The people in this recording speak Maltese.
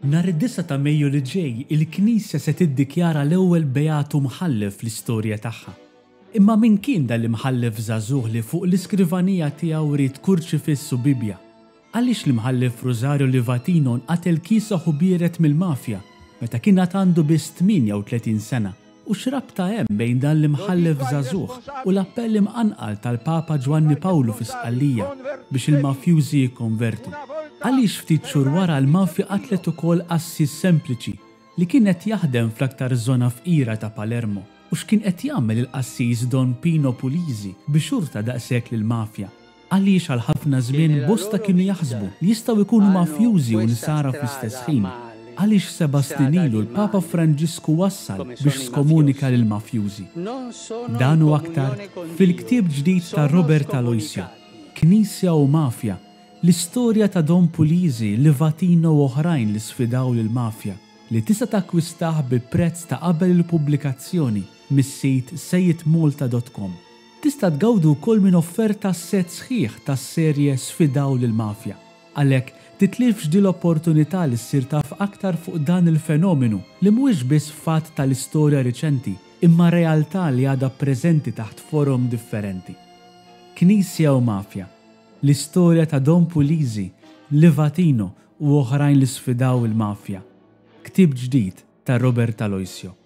Nhar id-9 ta' Mejju li ġej, il-Knisja se tiddikjara l-ewwel beatu mħallef fl-istorja tagħha. Imma min kien dan l-imħallef żagħżugħ li fuq l-iskrivanija tiegħu rid kurċifiss u Bibja? Għaliex l-imħallef Rosario Livatino nqatel kiesaħ u bieret mill-mafja meta kien għandu biss 38 sena? U x'rabta hemm bejn dan l-imħallef żagħżugħ u l-appell imqanqal tal-Papa Giovanni Paolo fi Sqallija biex il-mafjużi jikkonvertu? Għaliex ftit xhur wara l-mafja qatlet ukoll qassis sempliċi li kienet jaħdem fl-aktar żona fqira ta' Palermo u x'kien qed jagħmel il-qassis Don Pino Puglisi biex jurta daqshekk lill-mafja? Għaliex għal ħafna żmien bosta kienu jaħsbu li jistgħu jkunu mafjużi u nsara fl-istess ħin? Għaliex 7 snin ilu l-Papa Franġisku wassal biex skomunika lill-mafjużi? Dan u aktar fil-ktieb ġdid ta' Robert Aloisio, Knisja u Mafja, l-istorja ta' Don Puglisi, Livatino u oħrajn li sfidaw lill-mafja li tista' takkwistah bi prezz ta' qabel il-pubblikazzjoni mis-sit sejjitmalta.com. Tista' tgawdu wkoll minn offerta set sħiħ tas-serje Sfidaw lill-Mafja. Għalhekk titlifx din l-opportunità li ssir taf aktar fuq dan il-fenomenu li mhuwiex biss fatt tal-istorja riċenti imma realtà li għadha preżenti taħt forum differenti. Knisja u Mafja, l-istorja ta' Don Puglisi, Livatino u oħrajn li sfidaw il-mafja. Ktieb ġdid ta' Robert Aloisio.